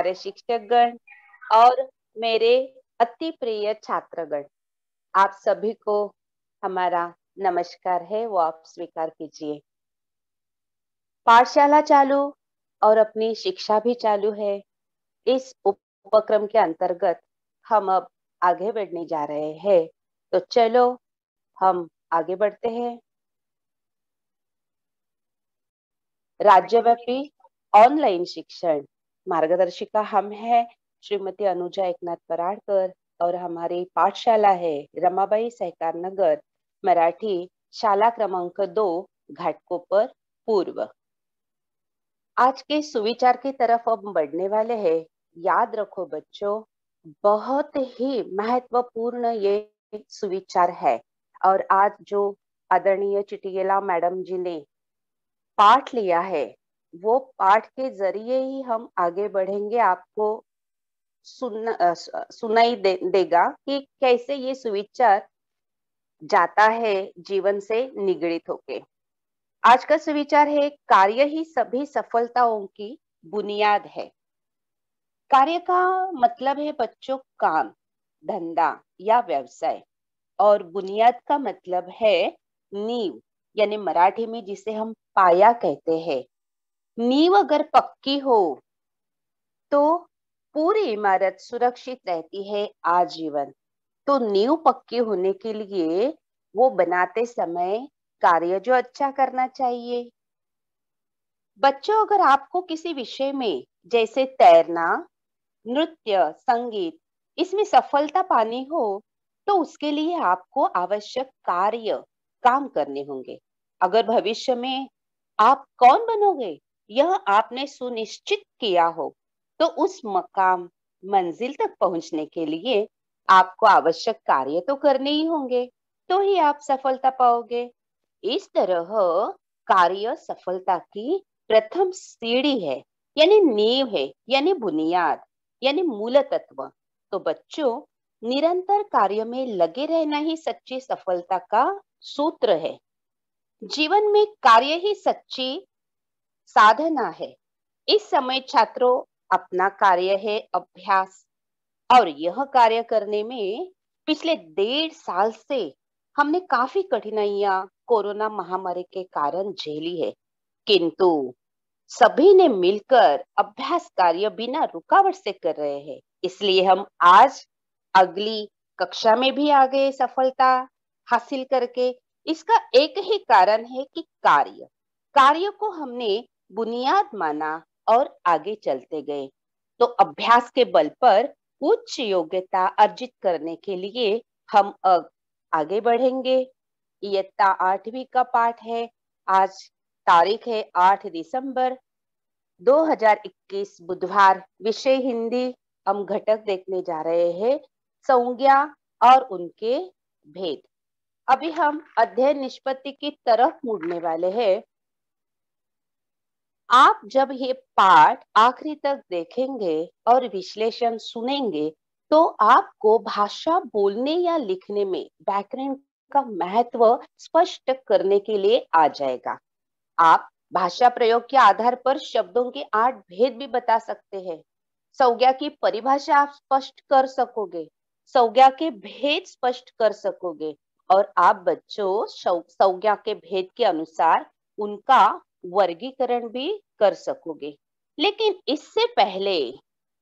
प्यारे शिक्षकगण और मेरे अति प्रिय छात्रगण, आप सभी को हमारा नमस्कार है, वो आप स्वीकार कीजिए। पाठशाला चालू और अपनी शिक्षा भी चालू है। इस उपक्रम के अंतर्गत हम अब आगे बढ़ने जा रहे हैं, तो चलो हम आगे बढ़ते हैं। राज्यव्यापी ऑनलाइन शिक्षण मार्गदर्शिका हम हैं श्रीमती अनुजा एकनाथ पराडकर और हमारी पाठशाला है रमाबाई सहकार नगर मराठी शाला क्रमांक 2 घाटकोपर पूर्व। आज के सुविचार की तरफ अब बढ़ने वाले हैं। याद रखो बच्चों, बहुत ही महत्वपूर्ण ये सुविचार है और आज जो आदरणीय चिटियला मैडम जी ने पाठ लिया है, वो पाठ के जरिए ही हम आगे बढ़ेंगे। आपको सुनाई देगा कि कैसे ये सुविचार जाता है जीवन से निगड़ित होके। आज का सुविचार है, कार्य ही सभी सफलताओं की बुनियाद है। कार्य का मतलब है बच्चों काम, धंधा या व्यवसाय, और बुनियाद का मतलब है नींव, यानी मराठी में जिसे हम पाया कहते हैं। नींव अगर पक्की हो तो पूरी इमारत सुरक्षित रहती है आजीवन। तो नींव पक्की होने के लिए वो बनाते समय कार्य जो अच्छा करना चाहिए। बच्चों, अगर आपको किसी विषय में जैसे तैरना, नृत्य, संगीत, इसमें सफलता पानी हो तो उसके लिए आपको आवश्यक कार्य काम करने होंगे। अगर भविष्य में आप कौन बनोगे यह आपने सुनिश्चित किया हो तो उस मकाम मंजिल तक पहुंचने के लिए आपको आवश्यक कार्य तो करने ही होंगे, तो ही आप सफलता पाओगे। इस तरह कार्य सफलता की प्रथम सीढ़ी है, यानी नींव है, यानी बुनियाद, यानी मूल तत्व। तो बच्चों, निरंतर कार्य में लगे रहना ही सच्ची सफलता का सूत्र है। जीवन में कार्य ही सच्ची साधना है। इस समय छात्रों, अपना कार्य है अभ्यास, और यह कार्य करने में पिछले 1.5 साल से हमने काफी कठिनाइयां कोरोना महामारी के कारण झेली है, किंतु सभी ने मिलकर अभ्यास कार्य बिना रुकावट से कर रहे हैं। इसलिए हम आज अगली कक्षा में भी आ गए सफलता हासिल करके। इसका एक ही कारण है कि कार्य को हमने बुनियाद माना और आगे चलते गए। तो अभ्यास के बल पर उच्च योग्यता अर्जित करने के लिए हम अब आगे बढ़ेंगे। इयत्ता 8वीं का पाठ है। आज तारीख है 8 दिसंबर 2021 बुधवार। विषय हिंदी। हम घटक देखने जा रहे हैं संज्ञा और उनके भेद। अभी हम अध्ययन निष्पत्ति की तरफ मुड़ने वाले हैं। आप जब ये पाठ आखिरी तक देखेंगे और विश्लेषण सुनेंगे तो आपको भाषा बोलने या लिखने में व्याकरण का महत्व स्पष्ट करने के लिए आ जाएगा। आप भाषा प्रयोग के आधार पर शब्दों के 8 भेद भी बता सकते हैं। संज्ञा की परिभाषा आप स्पष्ट कर सकोगे, संज्ञा के भेद स्पष्ट कर सकोगे, और आप बच्चों संज्ञा के भेद के अनुसार उनका वर्गीकरण भी कर सकोगे। लेकिन इससे पहले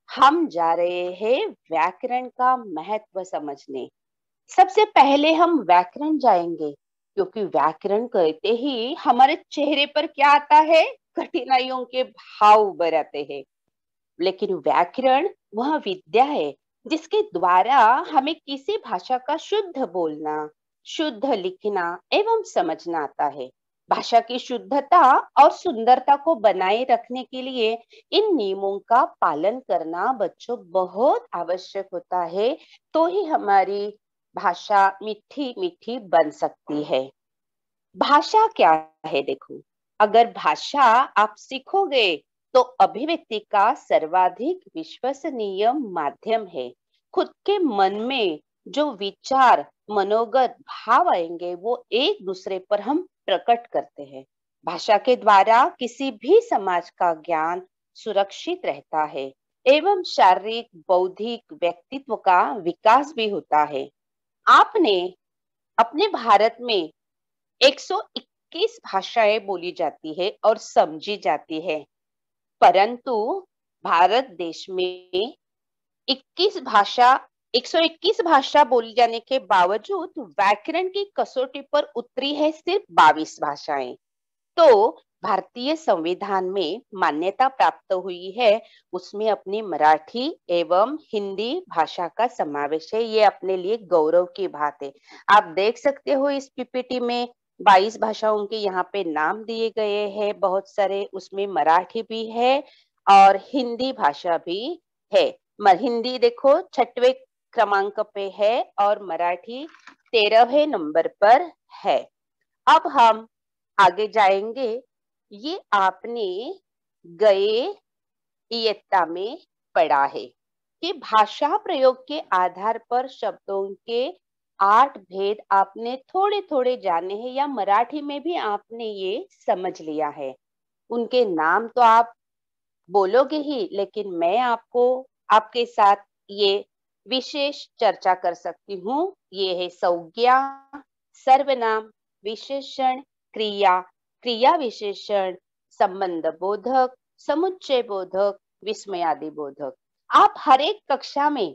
हम जा रहे हैं व्याकरण का महत्व समझने। सबसे पहले हम व्याकरण जाएंगे, क्योंकि व्याकरण कहते ही हमारे चेहरे पर क्या आता है? कठिनाइयों के भाव उभर आते हैं। लेकिन व्याकरण वह विद्या है जिसके द्वारा हमें किसी भाषा का शुद्ध बोलना, शुद्ध लिखना एवं समझना आता है। भाषा की शुद्धता और सुंदरता को बनाए रखने के लिए इन नियमों का पालन करना बच्चों बहुत आवश्यक होता है, तो ही हमारी भाषा मीठी मीठी बन सकती है। भाषा क्या है? देखो, अगर भाषा आप सीखोगे तो अभिव्यक्ति का सर्वाधिक विश्वसनीय माध्यम है। खुद के मन में जो विचार, मनोगत भाव आएंगे वो एक दूसरे पर हम प्रकट करते हैं। भाषा के द्वारा किसी भी समाज का ज्ञान सुरक्षित रहता है। एवं शारीरिक बौद्धिक व्यक्तित्व का विकास भी होता है। आपने अपने भारत में 121 भाषाएं बोली जाती है और समझी जाती है, परंतु भारत देश में 21 भाषा 121 भाषा बोली जाने के बावजूद व्याकरण की कसौटी पर उतरी है सिर्फ 22 भाषाएं। तो भारतीय संविधान में मान्यता प्राप्त हुई है, उसमें अपनी मराठी एवं हिंदी भाषा का समावेश है। ये अपने लिए गौरव की बात है। आप देख सकते हो इस पीपीटी में 22 भाषाओं के यहाँ पे नाम दिए गए हैं बहुत सारे, उसमें मराठी भी है और हिंदी भाषा भी है। हिंदी देखो 6वें क्रमांक पे है और मराठी 13वें नंबर पर है। अब हम आगे जाएंगे। ये आपने गए इयत्ता में पढ़ा है कि भाषा प्रयोग के आधार पर शब्दों के 8 भेद आपने थोड़े थोड़े जाने हैं या मराठी में भी आपने ये समझ लिया है। उनके नाम तो आप बोलोगे ही, लेकिन मैं आपको आपके साथ ये विशेष चर्चा कर सकती हूँ। ये है संज्ञा, सर्वनाम, विशेषण, क्रिया, क्रिया विशेषण, संबंध बोधक, समुच्चय बोधक, विस्मयादि बोधक। आप हर एक कक्षा में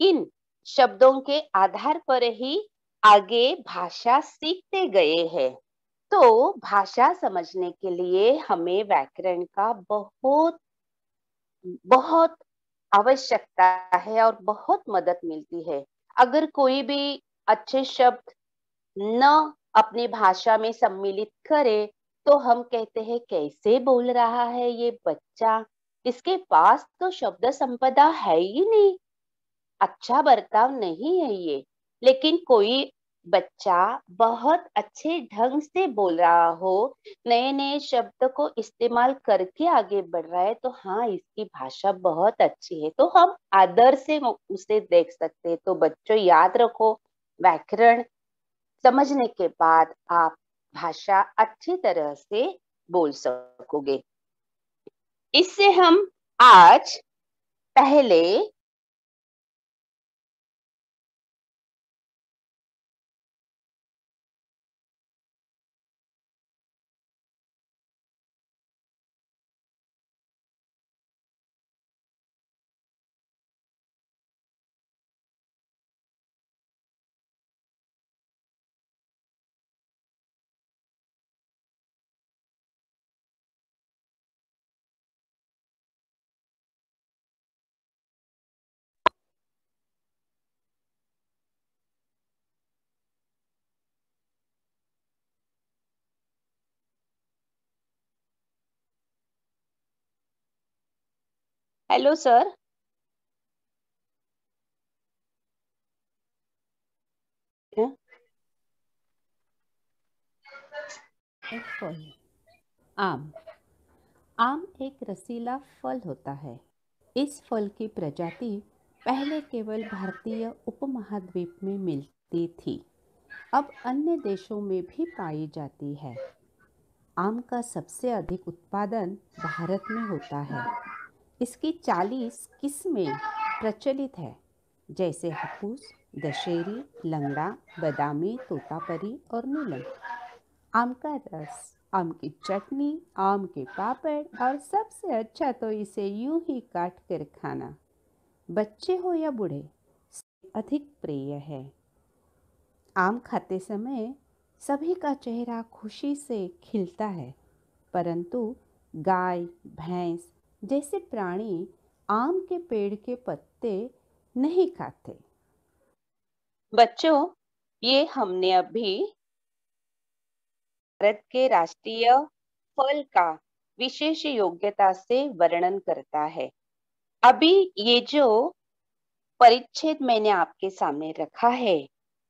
इन शब्दों के आधार पर ही आगे भाषा सीखते गए हैं। तो भाषा समझने के लिए हमें व्याकरण का बहुत बहुत आवश्यकता है और बहुत मदद मिलती है। अगर कोई भी अच्छे शब्द न अपनी भाषा में सम्मिलित करे तो हम कहते हैं कैसे बोल रहा है ये बच्चा, इसके पास तो शब्द संपदा है ही नहीं, अच्छा बर्ताव नहीं है ये। लेकिन कोई बच्चा बहुत अच्छे ढंग से बोल रहा हो, नए नए शब्द को इस्तेमाल करके आगे बढ़ रहा है, तो हाँ इसकी भाषा बहुत अच्छी है, तो हम आदर से उसे देख सकते हैं। तो बच्चों याद रखो, व्याकरण समझने के बाद आप भाषा अच्छी तरह से बोल सकोगे। इससे हम आज पहले हेलो सर। एक फल। आम। आम एक रसीला फल होता है। इस फल की प्रजाति पहले केवल भारतीय उपमहाद्वीप में मिलती थी, अब अन्य देशों में भी पाई जाती है। आम का सबसे अधिक उत्पादन भारत में होता है। इसकी 40 किस्में प्रचलित है, जैसे हापुस, दशहरी, लंगड़ा, बादामी, तोतापरी और नीलम। आम का रस, आम की चटनी, आम के पापड़ और सबसे अच्छा तो इसे यूं ही काट कर खाना, बच्चे हो या बूढ़े, अधिक प्रिय है। आम खाते समय सभी का चेहरा खुशी से खिलता है, परंतु गाय, भैंस जैसे प्राणी आम के पेड़ के पत्ते नहीं खाते। बच्चों, ये हमने अभी भारत के राष्ट्रीय फल का विशेष योग्यता से वर्णन करता है। अभी ये जो परिच्छेद मैंने आपके सामने रखा है,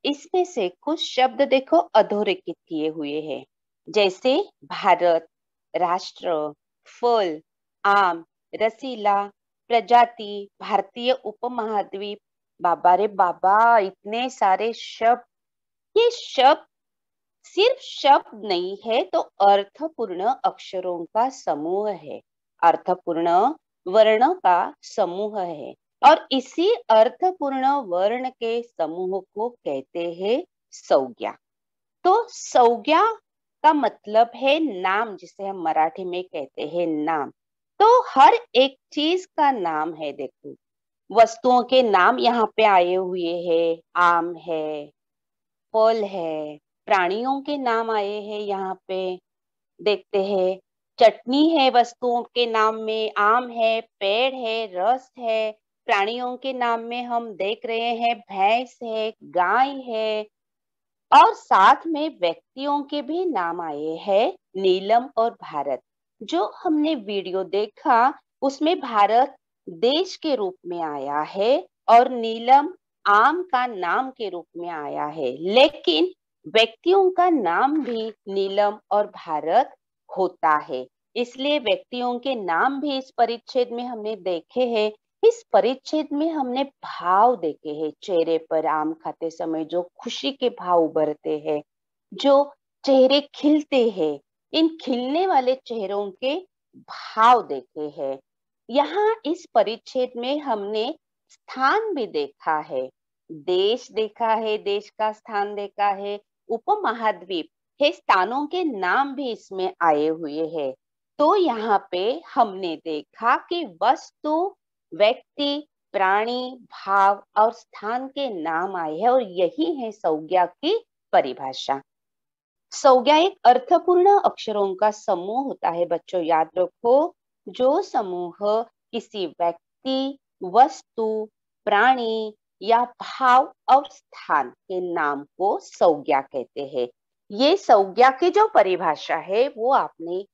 इसमें से कुछ शब्द देखो अधोरेखित किए हुए हैं, जैसे भारत, राष्ट्र, फल, आम, रसीला, प्रजाति, भारतीय उपमहाद्वीप। बाबा रे बाबा, इतने सारे शब्द! ये शब्द सिर्फ शब्द नहीं है, तो अर्थपूर्ण अक्षरों का समूह है। अर्थपूर्ण वर्णों का समूह है और इसी अर्थपूर्ण वर्ण के समूह को कहते हैं संज्ञा। तो संज्ञा का मतलब है नाम, जिसे हम मराठी में कहते हैं नाम। तो हर एक चीज का नाम है। देखो, वस्तुओं के नाम यहाँ पे आए हुए हैं। आम है, फल है, प्राणियों के नाम आए हैं यहाँ पे। देखते हैं, चटनी है वस्तुओं के नाम में, आम है, पेड़ है, रस है। प्राणियों के नाम में हम देख रहे हैं भैंस है, गाय है। और साथ में व्यक्तियों के भी नाम आए हैं, नीलम और भारत। जो हमने वीडियो देखा उसमें भारत देश के रूप में आया है और नीलम आम का नाम के रूप में आया है, लेकिन व्यक्तियों का नाम भी नीलम और भारत होता है। इसलिए व्यक्तियों के नाम भी इस परिच्छेद में हमने देखे हैं। इस परिच्छेद में हमने भाव देखे हैं। चेहरे पर आम खाते समय जो खुशी के भाव उभरते हैं, जो चेहरे खिलते हैं, इन खिलने वाले चेहरों के भाव देखे हैं। यहाँ इस परिच्छेद में हमने स्थान भी देखा है, देश देखा है, देश का स्थान देखा है, उपमहाद्वीप है, स्थानों के नाम भी इसमें आए हुए हैं। तो यहाँ पे हमने देखा कि वस्तु, व्यक्ति, प्राणी, भाव और स्थान के नाम आए हैं और यही है संज्ञा की परिभाषा। संज्ञा एक अर्थपूर्ण अक्षरों का समूह होता है बच्चों, याद रखो। जो समूह किसी व्यक्ति, वस्तु, प्राणी या भाव और स्थान के नाम को संज्ञा कहते हैं। ये संज्ञा की जो परिभाषा है वो आपने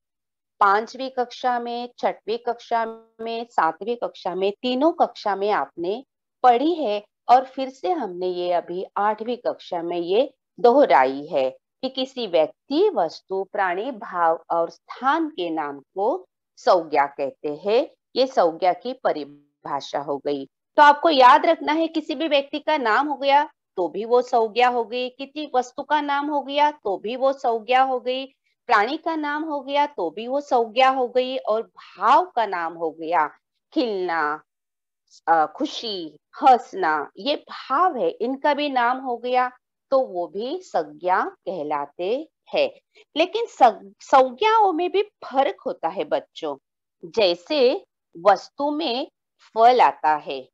5वीं कक्षा में, 6वीं कक्षा में, 7वीं कक्षा में, तीनों कक्षा में आपने पढ़ी है। और फिर से हमने ये अभी 8वीं कक्षा में ये दोहराई है कि किसी व्यक्ति, वस्तु, प्राणी, भाव और स्थान के नाम को संज्ञा कहते हैं। ये संज्ञा की परिभाषा हो गई। तो आपको याद रखना है, किसी भी व्यक्ति का नाम हो गया तो भी वो संज्ञा हो गई, किसी वस्तु का नाम हो गया तो भी वो संज्ञा हो गई, प्राणी का नाम हो गया तो भी वो संज्ञा हो गई, और भाव का नाम हो गया, खिलना, खुशी, हंसना, ये भाव है, इनका भी नाम हो गया तो वो भी संज्ञा कहलाते हैं। लेकिन संज्ञाओं में भी फर्क होता है बच्चों। जैसे वस्तु में फल आता है,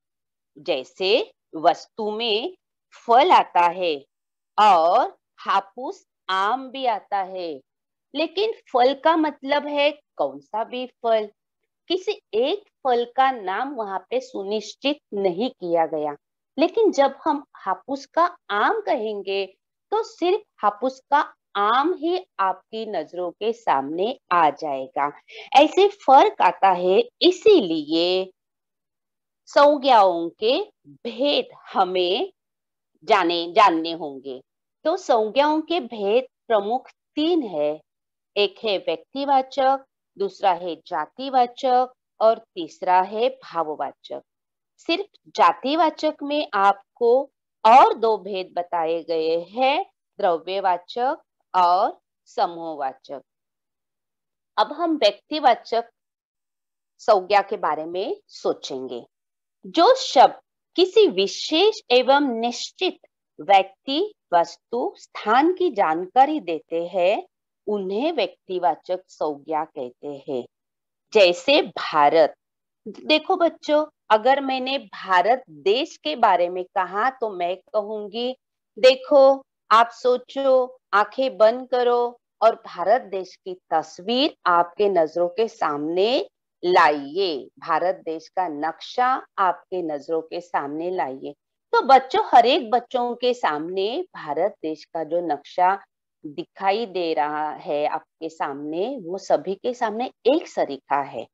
जैसे वस्तु में फल आता है और हापुस आम भी आता है। लेकिन फल का मतलब है कौन सा भी फल, किसी एक फल का नाम वहां पे सुनिश्चित नहीं किया गया। लेकिन जब हम हापुस का आम कहेंगे तो सिर्फ हापुस का आम ही आपकी नजरों के सामने आ जाएगा। ऐसे फर्क आता है, इसीलिए संज्ञाओं के भेद हमें जानने होंगे। तो संज्ञाओं के भेद प्रमुख 3 है। एक है व्यक्तिवाचक, दूसरा है जातिवाचक और तीसरा है भाववाचक। सिर्फ जातिवाचक में आपको और 2 भेद बताए गए हैं, द्रव्यवाचक और समूहवाचक। अब हम व्यक्तिवाचक संज्ञा के बारे में सोचेंगे। जो शब्द किसी विशेष एवं निश्चित व्यक्ति, वस्तु, स्थान की जानकारी देते हैं उन्हें व्यक्तिवाचक संज्ञा कहते हैं। जैसे भारत। देखो बच्चों, अगर मैंने भारत देश के बारे में कहा तो मैं कहूंगी, देखो, आप सोचो, आंखें बंद करो और भारत देश की तस्वीर आपके नजरों के सामने लाइए, भारत देश का नक्शा आपके नजरों के सामने लाइए। तो बच्चों, हर एक बच्चों के सामने भारत देश का जो नक्शा दिखाई दे रहा है आपके सामने, वो सभी के सामने एक सरीखा है।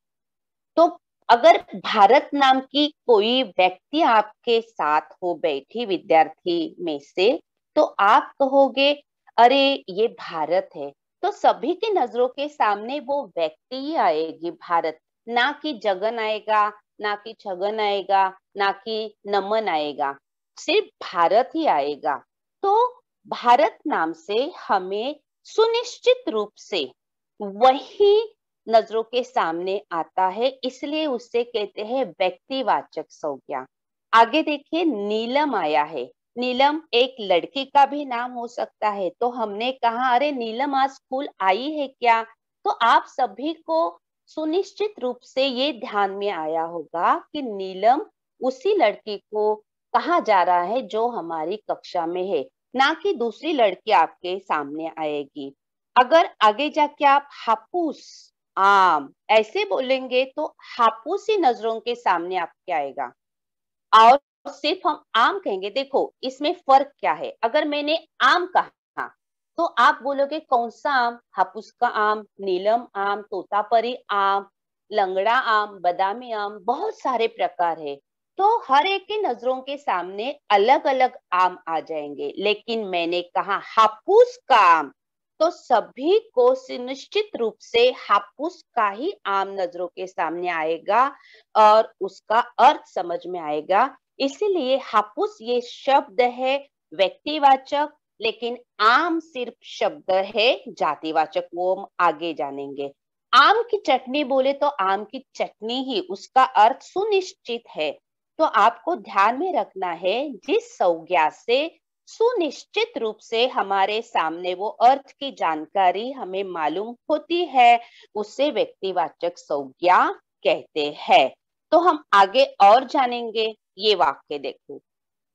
तो अगर भारत नाम की कोई व्यक्ति आपके साथ हो बैठी विद्यार्थी में से, तो आप कहोगे अरे ये भारत है, तो सभी की नजरों के सामने वो व्यक्ति ही आएगी, भारत, ना कि जगन आएगा, ना कि छगन आएगा, ना कि नमन आएगा, सिर्फ भारत ही आएगा। तो भारत नाम से हमें सुनिश्चित रूप से वही नजरों के सामने आता है, इसलिए उसे कहते हैं व्यक्तिवाचक संज्ञा। आगे देखिए, नीलम आया है। नीलम एक लड़की का भी नाम हो सकता है। तो हमने कहा अरे नीलम आज स्कूल आई है क्या? तो आप सभी को सुनिश्चित रूप से ये ध्यान में आया होगा कि नीलम उसी लड़की को कहा जा रहा है जो हमारी कक्षा में है, ना कि दूसरी लड़की आपके सामने आएगी। अगर आगे जाके आप हापुस, आम ऐसे बोलेंगे तो हापुस ही नजरों के सामने आपके आएगा। और सिर्फ हम आम कहेंगे, देखो इसमें फर्क क्या है। अगर मैंने आम कहा तो आप बोलोगे कौन सा आम? हापुस का आम, नीलम आम, तोतापरी आम, लंगड़ा आम, बादामी आम, बहुत सारे प्रकार है। तो हर एक की नजरों के सामने अलग अलग आम आ जाएंगे। लेकिन मैंने कहा हापुस का आम, तो सभी को सुनिश्चित रूप से हापुस का ही आम नजरों के सामने आएगा और उसका अर्थ समझ में आएगा। इसीलिए हापुस ये शब्द है व्यक्तिवाचक, लेकिन आम सिर्फ शब्द है जातिवाचक, वो हम आगे जानेंगे। आम की चटनी बोले तो आम की चटनी ही उसका अर्थ सुनिश्चित है। तो आपको ध्यान में रखना है, जिस संज्ञा से सुनिश्चित रूप से हमारे सामने वो अर्थ की जानकारी हमें मालूम होती है, उसे व्यक्तिवाचक संज्ञा कहते हैं। तो हम आगे और जानेंगे। ये वाक्य देखो,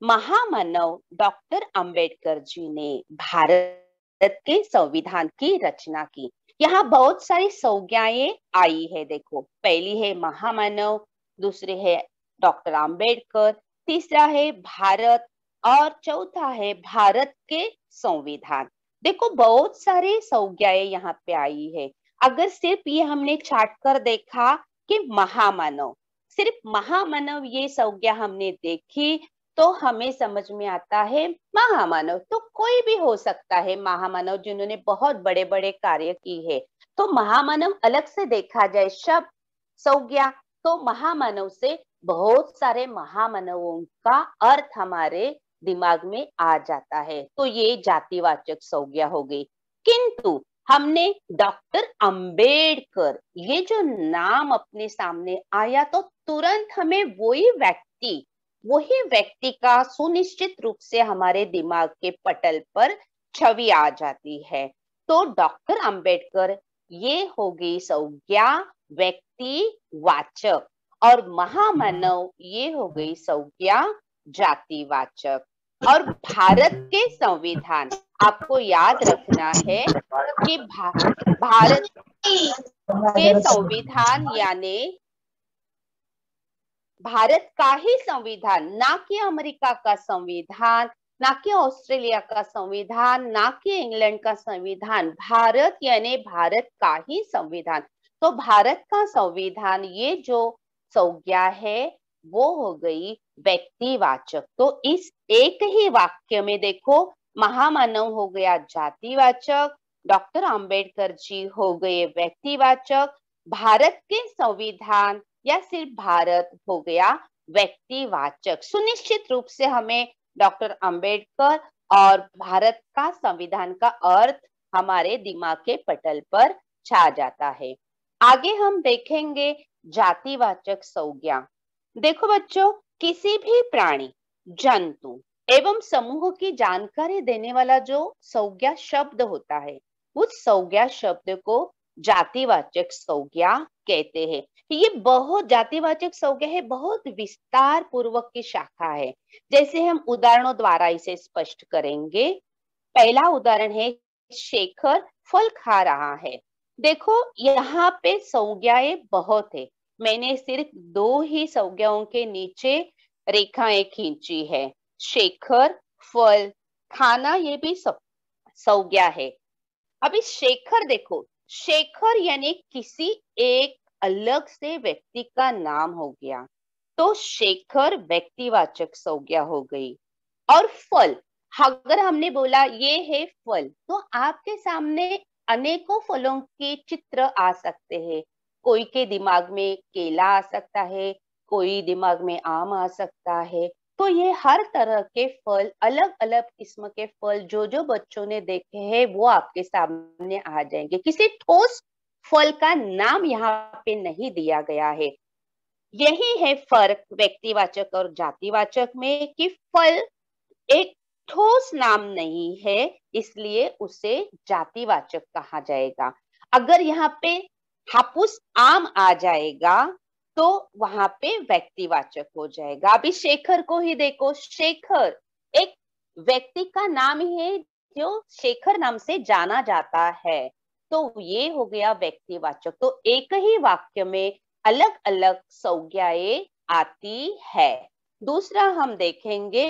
महामानव डॉक्टर अंबेडकर जी ने भारत के संविधान की रचना की। यहाँ बहुत सारी संज्ञाएं आई है। देखो, पहली है महामानव, दूसरी है डॉक्टर अंबेडकर, तीसरा है भारत और चौथा है भारत के संविधान। देखो बहुत सारी संज्ञाएं यहाँ पे आई है। अगर सिर्फ ये हमने छाट कर देखा कि महामानव, सिर्फ महामानव ये संज्ञा हमने देखी तो हमें समझ में आता है महामानव तो कोई भी हो सकता है, महामानव जिन्होंने बहुत बड़े बड़े कार्य की है। तो महामानव अलग से देखा जाए शब्द संज्ञा, तो महामानव से बहुत सारे महामानवों का अर्थ हमारे दिमाग में आ जाता है। तो ये जातिवाचक संज्ञा हो गई। किंतु हमने डॉक्टर अंबेडकर ये जो नाम अपने सामने आया तो तुरंत हमें वही व्यक्ति का सुनिश्चित रूप से हमारे दिमाग के पटल पर छवि आ जाती है। तो डॉक्टर अंबेडकर ये हो गई संज्ञा व्यक्तिवाचक, और महामानव ये हो गई संज्ञा जातिवाचक। और भारत के संविधान, आपको याद रखना है कि भारत के संविधान यानी भारत का ही संविधान, ना कि अमेरिका का संविधान, ना कि ऑस्ट्रेलिया का संविधान, ना कि इंग्लैंड का संविधान, भारत यानी भारत का ही संविधान। तो भारत का संविधान ये जो संज्ञा है वो हो गई व्यक्तिवाचक। तो इस एक ही वाक्य में देखो, महामानव हो गया जातिवाचक, डॉक्टर अंबेडकर जी हो गए व्यक्तिवाचक, भारत के संविधान या सिर्फ भारत हो गया व्यक्तिवाचक। सुनिश्चित रूप से हमें डॉक्टर अंबेडकर और भारत का संविधान का अर्थ हमारे दिमाग के पटल पर छा जाता है। आगे हम देखेंगे जातिवाचक संज्ञा। देखो बच्चों, किसी भी प्राणी, जंतु एवं समूह की जानकारी देने वाला जो संज्ञा शब्द होता है, उस संज्ञा शब्द को जातिवाचक संज्ञा कहते हैं। ये बहुत जातिवाचक संज्ञा है, बहुत विस्तार पूर्वक की शाखा है। जैसे हम उदाहरणों द्वारा इसे स्पष्ट करेंगे। पहला उदाहरण है, शेखर फल खा रहा है। देखो यहाँ पे संज्ञाएं बहुत है, मैंने सिर्फ दो ही संज्ञाओं के नीचे रेखाएं खींची है। शेखर, फल, खाना, ये भी संज्ञा है। अभी शेखर देखो, शेखर यानी किसी एक अलग से व्यक्ति का नाम हो गया, तो शेखर व्यक्तिवाचक संज्ञा हो गई। और फल, अगर हमने बोला ये है फल, तो आपके सामने अनेकों फलों के चित्र आ सकते हैं। कोई के दिमाग में केला आ सकता है, कोई दिमाग में आम आ सकता है। तो ये हर तरह के फल, अलग अलग किस्म के फल जो जो बच्चों ने देखे हैं वो आपके सामने आ जाएंगे। किसी ठोस फल का नाम यहाँ पे नहीं दिया गया है। यही है फर्क व्यक्तिवाचक और जातिवाचक में कि फल एक ठोस नाम नहीं है, इसलिए उसे जातिवाचक कहा जाएगा। अगर यहाँ पे हापुस आम आ जाएगा तो वहां पे व्यक्तिवाचक हो जाएगा। अभी शेखर को ही देखो, शेखर एक व्यक्ति का नाम है जो शेखर नाम से जाना जाता है, तो ये हो गया व्यक्तिवाचक। तो एक ही वाक्य में अलग अलग संज्ञाएं आती है। दूसरा हम देखेंगे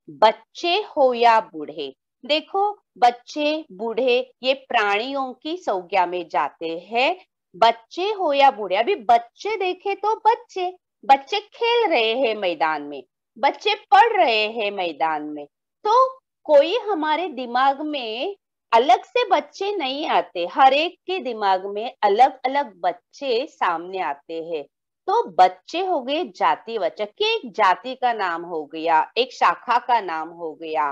बच्चे हो या बूढ़े। देखो बच्चे बूढ़े ये प्राणियों की संज्ञा में जाते हैं। बच्चे हो या बूढ़े, अभी बच्चे देखे तो बच्चे बच्चे खेल रहे हैं मैदान में, बच्चे पढ़ रहे हैं मैदान में, तो कोई हमारे दिमाग में अलग से बच्चे नहीं आते, हर एक के दिमाग में अलग अलग बच्चे सामने आते हैं। तो बच्चे हो गए जातिवाचक, कि एक जाति का नाम हो गया, एक शाखा का नाम हो गया।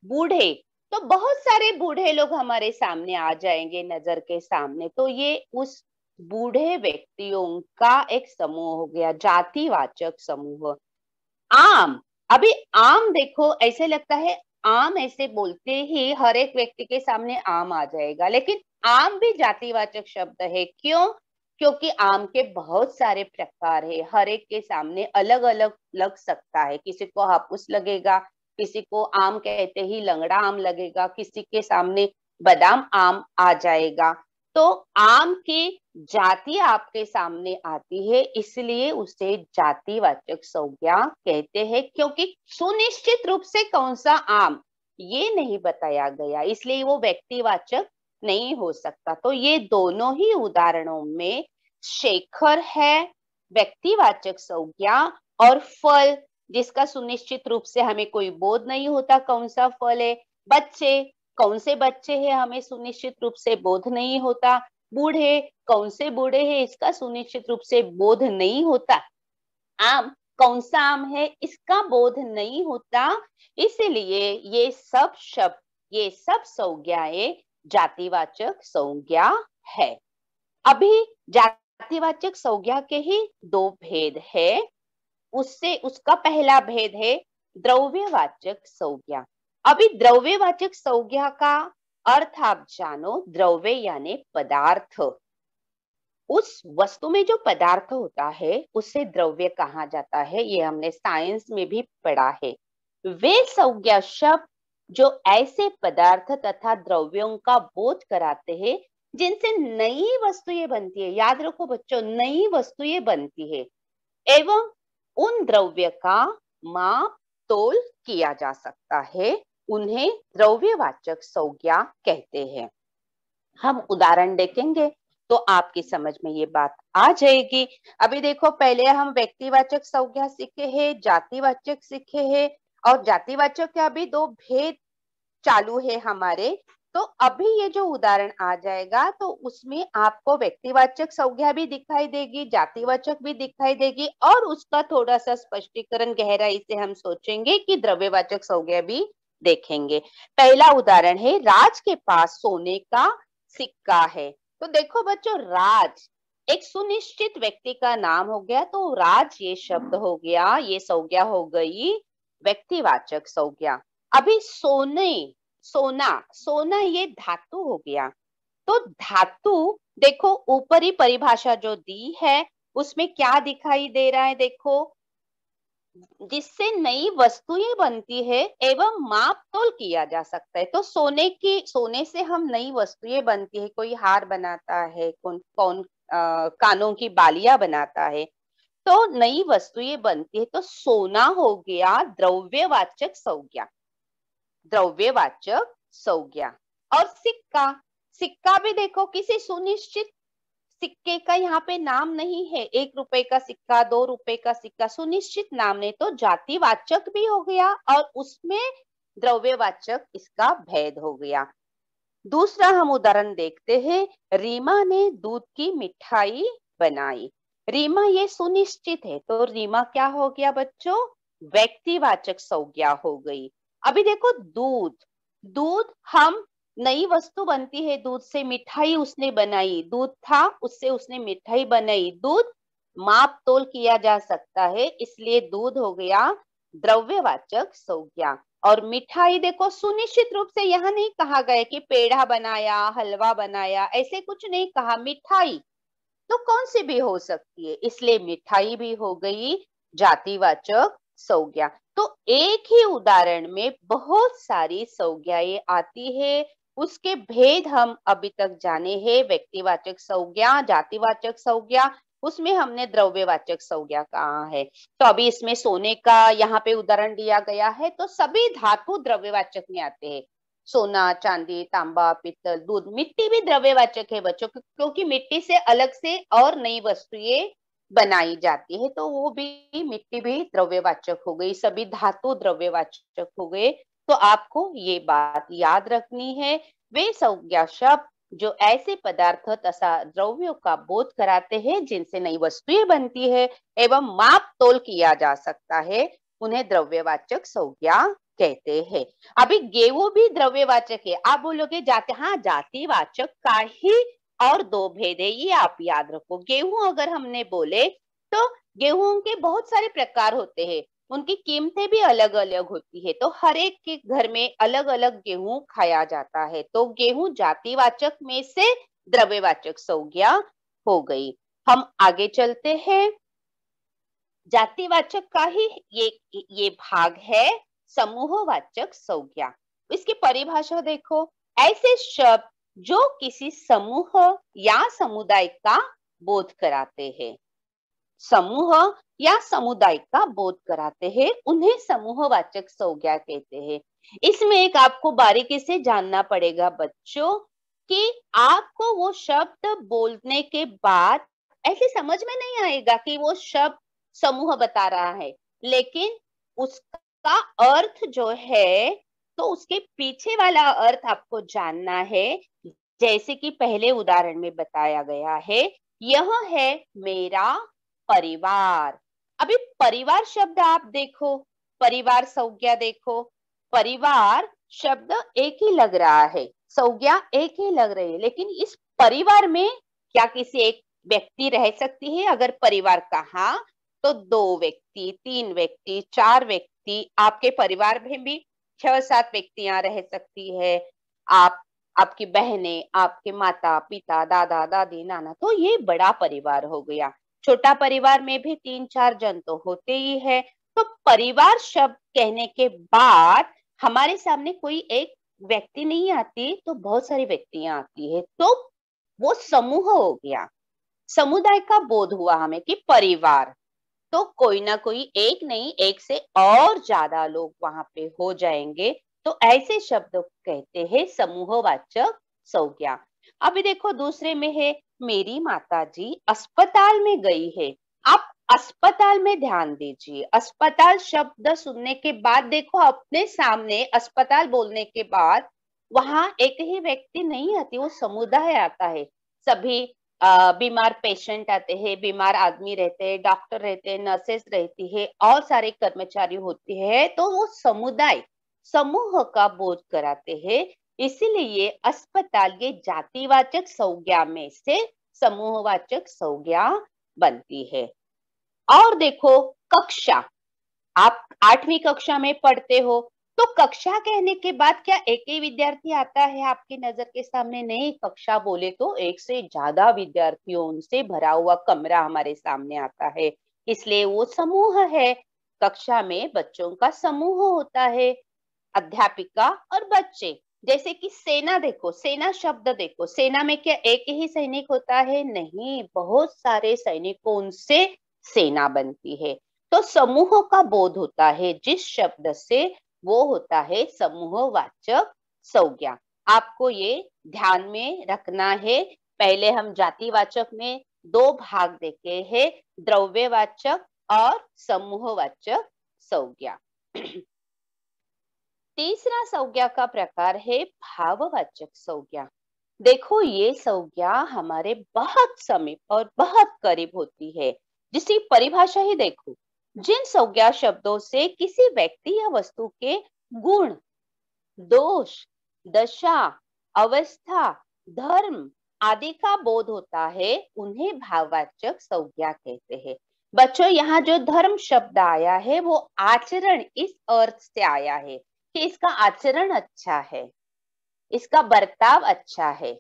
बूढ़े, तो बहुत सारे बूढ़े लोग हमारे सामने आ जाएंगे नजर के सामने, तो ये उस बूढ़े व्यक्तियों का एक समूह हो गया, जातिवाचक समूह। आम, अभी आम देखो ऐसे लगता है आम ऐसे बोलते ही हर एक व्यक्ति के सामने आम आ जाएगा, लेकिन आम भी जातिवाचक शब्द है। क्यों? क्योंकि आम के बहुत सारे प्रकार है, हर एक के सामने अलग अलग लग सकता है। किसी को हापुस लगेगा, किसी को आम कहते ही लंगड़ा आम लगेगा, किसी के सामने बादाम आम आ जाएगा। तो आम की जाति आपके सामने आती है, इसलिए उसे जातिवाचक संज्ञा कहते हैं, क्योंकि सुनिश्चित रूप से कौन सा आम ये नहीं बताया गया, इसलिए वो व्यक्तिवाचक नहीं हो सकता। तो ये दोनों ही उदाहरणों में शेखर है व्यक्तिवाचक संज्ञा, और फल जिसका सुनिश्चित रूप से हमें कोई बोध नहीं होता कौन सा फल है। बच्चे, कौन से बच्चे हैं हमें सुनिश्चित रूप से बोध नहीं होता। बूढ़े, कौन से बूढ़े हैं इसका सुनिश्चित रूप से बोध नहीं होता। आम, कौन सा आम है इसका बोध नहीं होता। इसलिए ये सब शब्द, ये सब संज्ञाएं जातिवाचक संज्ञा है। अभी जातिवाचक संज्ञा के ही दो भेद है। उससे उसका पहला भेद है द्रव्यवाचक संज्ञा। अभी द्रव्यवाचक संज्ञा का अर्थ आप जानो, द्रव्य यानी पदार्थ। उस वस्तु में जो पदार्थ होता है उसे द्रव्य कहा जाता है, ये हमने साइंस में भी पढ़ा है। वे संज्ञा शब्द जो ऐसे पदार्थ तथा द्रव्यों का बोध कराते हैं जिनसे नई वस्तुएं बनती है। याद रखो बच्चों, नई वस्तुएं बनती है एवं उन द्रव्य का माप तोल किया जा सकता है, उन्हें द्रव्यवाचक संज्ञा कहते हैं। हम उदाहरण देखेंगे तो आपकी समझ में ये बात आ जाएगी। अभी देखो पहले हम व्यक्तिवाचक संज्ञा सीखे हैं, जातिवाचक सीखे हैं, और जातिवाचक के अभी दो भेद चालू है हमारे। तो अभी ये जो उदाहरण आ जाएगा तो उसमें आपको व्यक्तिवाचक संज्ञा भी दिखाई देगी, जातिवाचक भी दिखाई देगी, और उसका थोड़ा सा स्पष्टीकरण गहराई से हम सोचेंगे कि द्रव्यवाचक संज्ञा भी देखेंगे। पहला उदाहरण है, राज के पास सोने का सिक्का है। तो देखो बच्चों, राज एक सुनिश्चित व्यक्ति का नाम हो गया, तो राज ये शब्द हो गया, ये संज्ञा हो गई व्यक्तिवाचक संज्ञा। अभी सोने, सोना, सोना ये धातु हो गया। तो धातु देखो ऊपरी परिभाषा जो दी है उसमें क्या दिखाई दे रहा है, देखो जिससे नई वस्तुएं बनती है एवं माप तोल किया जा सकता है। तो सोने से हम नई वस्तुएं बनती है, कोई हार बनाता है, कौन कानों की बालियां बनाता है, तो नई वस्तुएं बनती है। तो सोना हो गया द्रव्यवाचक संज्ञा, द्रव्यवाचक संज्ञा। और सिक्का, सिक्का भी देखो किसी सुनिश्चित सिक्के का यहाँ पे नाम नहीं है, 1 रुपए का सिक्का, 2 रुपए का सिक्का, सुनिश्चित नाम नहीं, तो जातिवाचक भी हो गया और उसमें द्रव्यवाचक इसका भेद हो गया। दूसरा हम उदाहरण देखते हैं, रीमा ने दूध की मिठाई बनाई। रीमा ये सुनिश्चित है, तो रीमा क्या हो गया बच्चों, व्यक्तिवाचक संज्ञा हो गई। अभी देखो दूध, दूध हम नई वस्तु बनती है दूध से, मिठाई उसने बनाई, दूध था उससे उसने मिठाई बनाई, दूध माप तोल किया जा सकता है, इसलिए दूध हो गया द्रव्यवाचक संज्ञा। और मिठाई देखो, सुनिश्चित रूप से यहाँ नहीं कहा गया कि पेड़ा बनाया, हलवा बनाया, ऐसे कुछ नहीं कहा, मिठाई तो कौन सी भी हो सकती है, इसलिए मिठाई भी हो गई जातिवाचक संज्ञा। तो एक ही उदाहरण में बहुत सारी संज्ञाएं आती है, उसके भेद हम अभी तक जाने हैं। व्यक्तिवाचक संज्ञा, जातिवाचक संज्ञा, उसमें हमने द्रव्यवाचक संज्ञा कहा है। तो अभी इसमें सोने का यहाँ पे उदाहरण दिया गया है, तो सभी धातु द्रव्यवाचक में आते हैं। सोना, चांदी, तांबा, पीतल, दूध, मिट्टी भी द्रव्यवाचक है बच्चों, क्योंकि मिट्टी से अलग से और नई वस्तुएं बनाई जाती है, तो वो भी मिट्टी भी द्रव्यवाचक हो गई, सभी धातु द्रव्यवाचक हो गए। तो आपको ये बात याद रखनी है, वे संज्ञा शब्द जो ऐसे पदार्थ तथा द्रव्यों का बोध कराते हैं जिनसे नई वस्तुएं बनती है एवं माप तोल किया जा सकता है, उन्हें द्रव्यवाचक संज्ञा कहते हैं। अभी गेहूं भी द्रव्यवाचक है। आप बोलोगे जाति, हाँ जातिवाचक का ही और दो भेद है, ये आप याद रखो। गेहूं अगर हमने बोले तो गेहूं के बहुत सारे प्रकार होते हैं, उनकी कीमतें भी अलग अलग होती है, तो हर एक के घर में अलग अलग गेहूं खाया जाता है, तो गेहूं जातिवाचक में से द्रव्यवाचक संज्ञा हो गई। हम आगे चलते हैं। जातिवाचक का ही ये भाग है समूहवाचक संज्ञा। इसकी परिभाषा देखो, ऐसे शब्द जो किसी समूह या समुदाय का बोध कराते हैं, समूह या समुदाय का बोध कराते हैं, उन्हें समूहवाचक संज्ञा कहते हैं। इसमें एक आपको बारीकी से जानना पड़ेगा बच्चों कि आपको वो शब्द बोलने के बाद ऐसे समझ में नहीं आएगा कि वो शब्द समूह बता रहा है, लेकिन उसका अर्थ जो है, तो उसके पीछे वाला अर्थ आपको जानना है। जैसे कि पहले उदाहरण में बताया गया है, यह है मेरा परिवार। अभी परिवार शब्द आप देखो, परिवार संज्ञा देखो, परिवार शब्द एक ही लग रहा है, संज्ञा एक ही लग रही है, लेकिन इस परिवार में क्या किसी एक व्यक्ति रह सकती है? अगर परिवार कहा तो 2 व्यक्ति, 3 व्यक्ति, 4 व्यक्ति, आपके परिवार में भी 6-7 व्यक्तियां रह सकती है, आप, आपकी बहनें, आपके माता पिता, दादा दादी, नाना, तो ये बड़ा परिवार हो गया। छोटा परिवार में भी 3-4 जन तो होते ही है। तो परिवार शब्द कहने के बाद हमारे सामने कोई एक व्यक्ति नहीं आती, तो बहुत सारी व्यक्तियां आती है, तो वो समूह हो गया, समुदाय का बोध हुआ हमें कि परिवार, तो कोई ना कोई, एक नहीं, एक से और ज्यादा लोग वहां पे हो जाएंगे, तो ऐसे शब्द कहते हैं समूहवाचक संज्ञा। अभी देखो दूसरे में है, मेरी माताजी अस्पताल में गई है। आप अस्पताल में ध्यान दीजिए, अस्पताल शब्द सुनने के बाद देखो अपने सामने अस्पताल बोलने के बाद वहां एक ही व्यक्ति नहीं आती, वो समुदाय आता है, सभी बीमार पेशेंट आते हैं, बीमार आदमी रहते हैं, डॉक्टर रहते हैं, नर्सेस रहती है और सारे कर्मचारी होते हैं, तो वो समुदाय, समूह का बोध कराते हैं, इसीलिए अस्पताल ये जातिवाचक संज्ञा में से समूहवाचक संज्ञा बनती है। और देखो कक्षा, आप 8वीं कक्षा में पढ़ते हो, तो कक्षा कहने के बाद क्या एक ही विद्यार्थी आता है आपकी नजर के सामने? नहीं, कक्षा बोले तो एक से ज्यादा विद्यार्थियों से भरा हुआ कमरा हमारे सामने आता है, इसलिए वो समूह है। कक्षा में बच्चों का समूह होता है, अध्यापिका और बच्चे। जैसे कि सेना देखो, सेना शब्द देखो, सेना में क्या एक ही सैनिक होता है? नहीं, बहुत सारे सैनिकों से सेना बनती है। तो समूह का बोध होता है जिस शब्द से, वो होता है समूहवाचक संज्ञा। आपको ये ध्यान में रखना है। पहले हम जातिवाचक में 2 भाग देखे हैं, द्रव्यवाचक और समूहवाचक संज्ञा। तीसरा संज्ञा का प्रकार है भाववाचक संज्ञा। देखो ये संज्ञा हमारे बहुत समीप और बहुत करीब होती है, जिसकी परिभाषा ही देखो, जिन संज्ञा शब्दों से किसी व्यक्ति या वस्तु के गुण, दोष, दशा, अवस्था, धर्म आदि का बोध होता है, उन्हें भाववाचक संज्ञा कहते हैं। बच्चों, यहाँ जो धर्म शब्द आया है वो आचरण इस अर्थ से आया है कि इसका आचरण अच्छा है, इसका बर्ताव अच्छा है।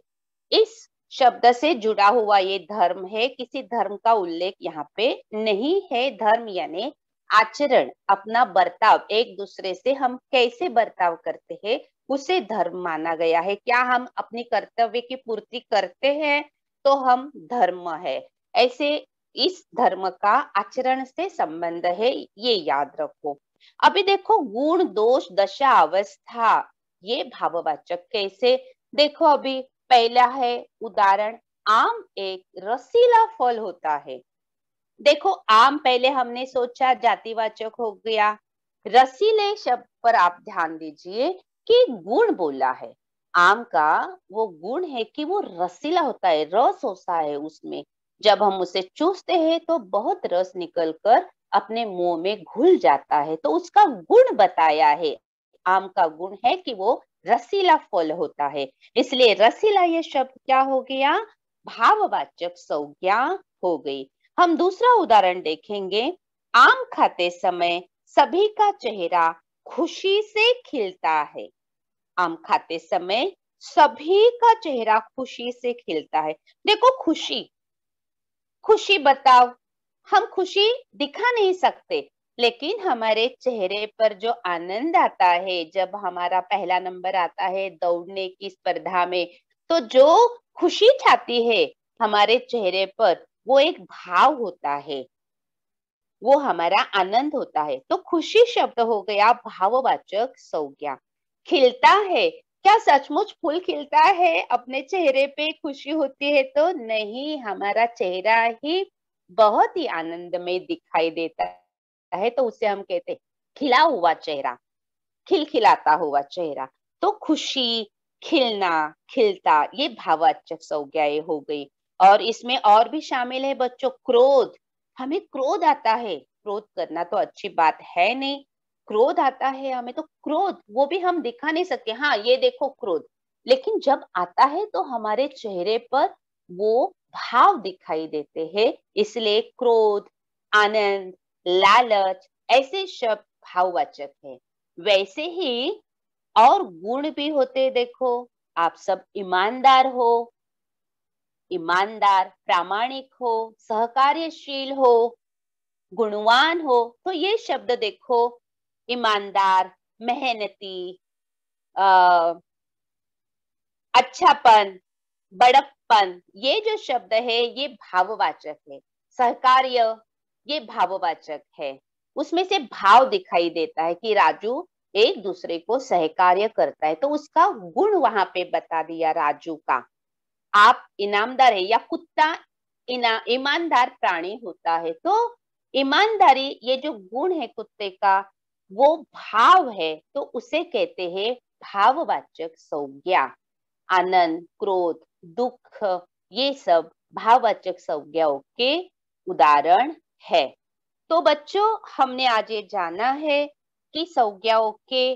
इस शब्द से जुड़ा हुआ ये धर्म है, किसी धर्म का उल्लेख यहाँ पे नहीं है। धर्म यानी आचरण, अपना बर्ताव, एक दूसरे से हम कैसे बर्ताव करते हैं उसे धर्म माना गया है। क्या हम अपनी कर्तव्य की पूर्ति करते हैं तो हम धर्म है। ऐसे इस धर्म का आचरण से संबंध है, ये याद रखो। अभी देखो, गुण, दोष, दशा, अवस्था, ये भाववाचक कैसे, देखो अभी पहला है उदाहरण, आम एक रसीला फल होता है। देखो, आम पहले हमने सोचा जातिवाचक हो गया। रसीले शब्द पर आप ध्यान दीजिए कि गुण बोला है। आम का वो गुण है कि वो रसीला होता है, रस होता है उसमें। जब हम उसे चूसते हैं तो बहुत रस निकलकर अपने मुंह में घुल जाता है, तो उसका गुण बताया है। आम का गुण है कि वो रसीला फल होता है, इसलिए रसीला ये शब्द क्या हो गया, भाववाचक संज्ञा हो गई। हम दूसरा उदाहरण देखेंगे। आम खाते समय सभी का चेहरा खुशी से खिलता है। आम खाते समय सभी का चेहरा खुशी से खिलता है। देखो, खुशी, खुशी बताओ, हम खुशी दिखा नहीं सकते, लेकिन हमारे चेहरे पर जो आनंद आता है जब हमारा पहला नंबर आता है दौड़ने की स्पर्धा में, तो जो खुशी छाती है हमारे चेहरे पर, वो एक भाव होता है, वो हमारा आनंद होता है। तो खुशी शब्द हो गया भाववाचक संज्ञा। खिलता है, क्या सचमुच फूल खिलता है, अपने चेहरे पे खुशी होती है? तो नहीं, हमारा चेहरा ही बहुत ही आनंद में दिखाई देता है, तो उसे हम कहते हैं खिला हुआ चेहरा, खिलखिलाता हुआ चेहरा। तो खुशी, खिलना, खिलता, ये भाववाचक संज्ञाएं हो गई। और इसमें और भी शामिल है बच्चों, क्रोध। हमें क्रोध आता है, क्रोध करना तो अच्छी बात है नहीं, क्रोध आता है हमें, तो क्रोध वो भी हम दिखा नहीं सकते, हाँ ये देखो क्रोध, लेकिन जब आता है तो हमारे चेहरे पर वो भाव दिखाई देते हैं। इसलिए क्रोध, आनंद, लालच, ऐसे शब्द भाववाचक है। वैसे ही और गुण भी होते, देखो आप सब ईमानदार हो, ईमानदार, प्रामाणिक हो, सहकार्यशील हो, गुणवान हो, तो ये शब्द देखो, ईमानदार, मेहनती, अच्छापन, बड़प्पन, ये जो शब्द है ये भाववाचक है। सहकार्य, ये भाववाचक है, उसमें से भाव दिखाई देता है कि राजू एक दूसरे को सहकार्य करता है, तो उसका गुण वहां पे बता दिया राजू का। आप इनामदार है, या कुत्ता ईमानदार प्राणी होता है, तो ईमानदारी ये जो गुण है कुत्ते का, वो भाव है, तो उसे कहते हैं भाववाचक संज्ञा। आनंद, क्रोध, दुख, ये सब भाववाचक संज्ञाओं के उदाहरण है। तो बच्चों, हमने आज ये जाना है कि संज्ञाओं के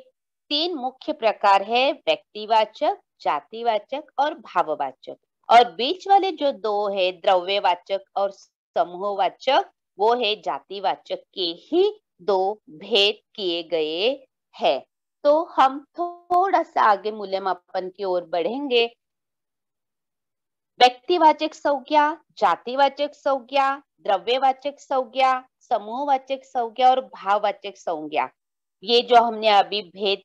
3 मुख्य प्रकार है, व्यक्तिवाचक, जातिवाचक और भाववाचक। और बीच वाले जो 2 है, द्रव्यवाचक और समूहवाचक, वो है जातिवाचक के ही 2 भेद किए गए हैं। तो हम थोड़ा सा आगे मूल्यमापन की ओर बढ़ेंगे। व्यक्तिवाचक संज्ञा, जातिवाचक संज्ञा, द्रव्यवाचक संज्ञा, समूहवाचक संज्ञा और भाववाचक संज्ञा, ये जो हमने अभी भेद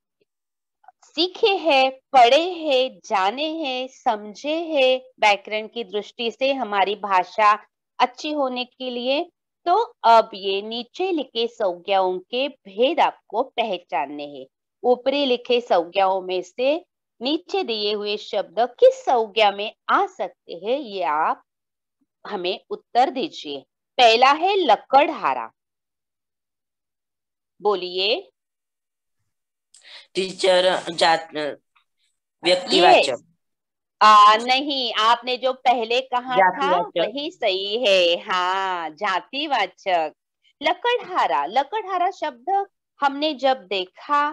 सीखे हैं, पढ़े हैं, जाने हैं, समझे हैं व्याकरण की दृष्टि से हमारी भाषा अच्छी होने के लिए, तो अब ये नीचे लिखे संज्ञाओं के भेद आपको पहचानने हैं। ऊपरी लिखे संज्ञाओं में से नीचे दिए हुए शब्द किस संज्ञा में आ सकते हैं, ये आप हमें उत्तर दीजिए। पहला है लकड़हारा, बोलिए। टीचर, यस, व्यक्तिवाचक, नहीं, आपने जो पहले कहा था जातिवाचक, वही सही है। हाँ, जातिवाचक। लकड़हारा, लकड़हारा शब्द हमने जब देखा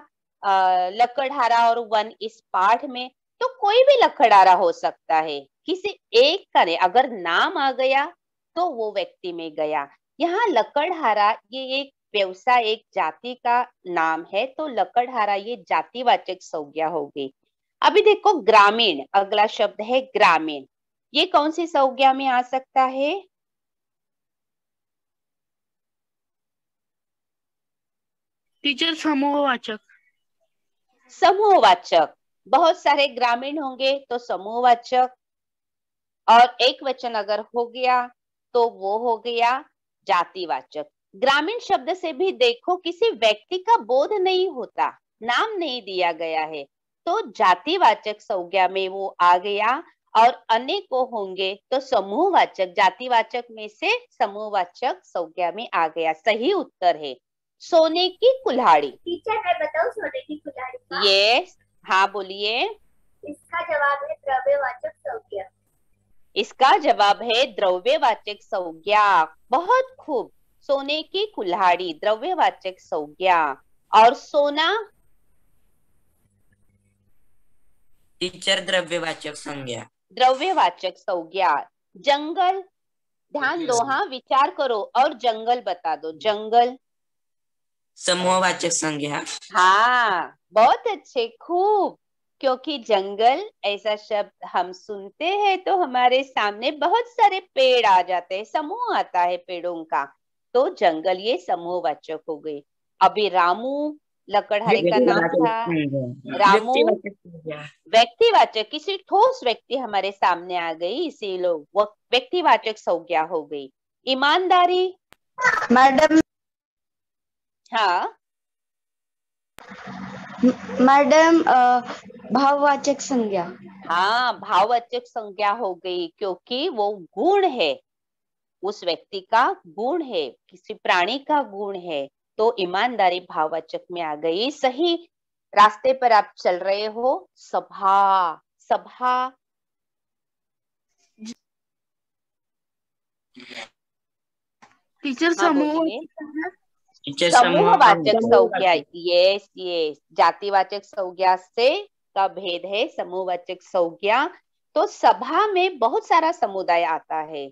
लकड़हारा और वन इस पाठ में, तो कोई भी लकड़हारा हो सकता है, किसी एक का नहीं। अगर नाम आ गया तो वो व्यक्ति में गया। यहाँ लकड़हारा ये एक व्यवसाय, एक जाति का नाम है, तो लकड़हारा ये जातिवाचक संज्ञा हो गई। अभी देखो ग्रामीण, अगला शब्द है ग्रामीण। ये कौन सी संज्ञा में आ सकता है? टीचर समूहवाचक। समूहवाचक। बहुत सारे ग्रामीण होंगे तो समूहवाचक, और एक वचन अगर हो गया तो वो हो गया जातिवाचक। ग्रामीण शब्द से भी देखो किसी व्यक्ति का बोध नहीं होता, नाम नहीं दिया गया है, तो जातिवाचक संज्ञा में वो आ गया। और अनेकों होंगे तो समूहवाचक, जातिवाचक में से समूहवाचक संज्ञा में आ गया। सही उत्तर है सोने की कुल्हाड़ी। टीचर मैं बताऊं सोने की कुल्हाड़ी का? ये हाँ बोलिए। इसका जवाब है द्रव्यवाचक संज्ञा। इसका जवाब है द्रव्यवाचक संज्ञा। बहुत खूब, सोने की कुल्हाड़ी द्रव्यवाचक संज्ञा। और सोना? टीचर द्रव्यवाचक संज्ञा। द्रव्यवाचक संज्ञा। जंगल, ध्यान दो, हाँ विचार करो और जंगल बता दो। जंगल समूहवाचक संज्ञा। हाँ बहुत अच्छे, खूब। क्योंकि जंगल ऐसा शब्द हम सुनते हैं तो हमारे सामने बहुत सारे पेड़ आ जाते हैं, समूह आता है पेड़ों का, तो जंगल ये समूहवाचक हो गई। अभी रामू लकड़हारे का नाम था। रामू व्यक्तिवाचक, किसी ठोस व्यक्ति हमारे सामने आ गई, इसी लोग वो व्यक्तिवाचक संज्ञा हो गई। ईमानदारी? मैडम हाँ मैडम भाववाचक संज्ञा। हाँ भाववाचक संज्ञा हो गई, क्योंकि वो गुण है, उस व्यक्ति का गुण है, किसी प्राणी का गुण है, तो ईमानदारी भाववाचक में आ गई। सही रास्ते पर आप चल रहे हो। सभा, सभा टीचर हाँ समूह बोलिए। टीचर समूहवाचक संज्ञा, यस यस, जातिवाचक संज्ञा से का भेद है समूहवाचक संज्ञा। तो सभा में बहुत सारा समुदाय आता है,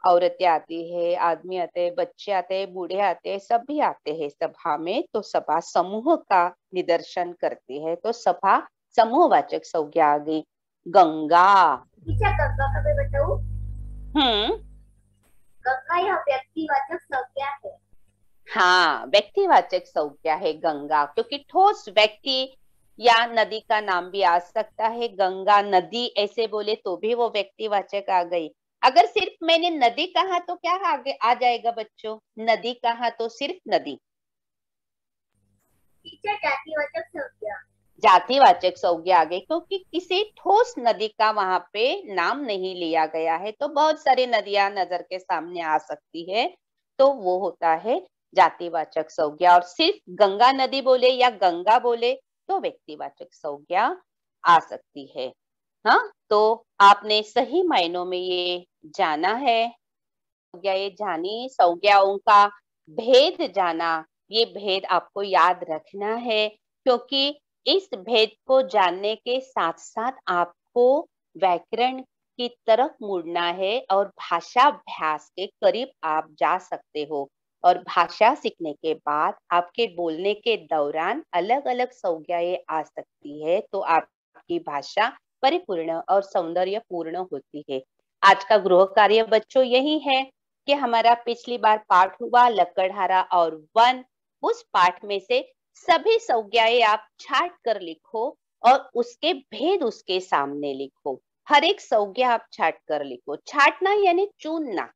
औरतें आती है, आदमी आते हैं, बच्चे आते हैं, बूढ़े आते हैं, सभी आते हैं सभा में। तो सभा समूह का निदर्शन करती है, तो सभा समूहवाचक संज्ञा आ गई। गंगा? टीचर गंगा का मैं बताऊं? गंगा यह व्यक्तिवाचक संज्ञा है। हाँ व्यक्तिवाचक संज्ञा है गंगा, क्योंकि ठोस व्यक्ति या नदी का नाम भी आ सकता है। गंगा नदी ऐसे बोले तो भी वो व्यक्तिवाचक आ गई। अगर सिर्फ मैंने नदी कहा तो क्या आगे आ जाएगा बच्चों? नदी कहा तो सिर्फ नदी। टीचर जातिवाचक संज्ञा। जातिवाचक संज्ञा आ गई, क्योंकि किसी ठोस नदी का वहां पे नाम नहीं लिया गया है, तो बहुत सारी नदियां नजर के सामने आ सकती है, तो वो होता है जातिवाचक संज्ञा। और सिर्फ गंगा नदी बोले या गंगा बोले तो व्यक्तिवाचक संज्ञा आ सकती है। हाँ तो आपने सही मायनों में ये जाना है, ये जानी, संज्ञाओं का भेद जाना। ये भेद आपको याद रखना है, क्योंकि इस भेद को जानने के साथ साथ आपको व्याकरण की तरफ मुड़ना है और भाषा अभ्यास के करीब आप जा सकते हो। और भाषा सीखने के बाद आपके बोलने के दौरान अलग अलग संज्ञाएं आ सकती है, तो आपकी भाषा परिपूर्ण और सौंदर्यपूर्ण होती है। आज का गृह कार्य बच्चों यही है कि हमारा पिछली बार पाठ हुआ लकड़हारा और वन। उस पाठ में से सभी संज्ञाएं आप छाट कर लिखो और उसके भेद उसके सामने लिखो। हर एक संज्ञा आप छाट कर लिखो। छाटना यानी चुनना।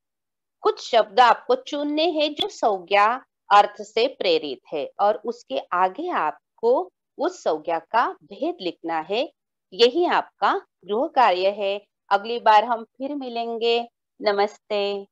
कुछ शब्द आपको चुनने हैं जो संज्ञा अर्थ से प्रेरित है, और उसके आगे आपको उस संज्ञा का भेद लिखना है। यही आपका गृह कार्य है। अगली बार हम फिर मिलेंगे। नमस्ते।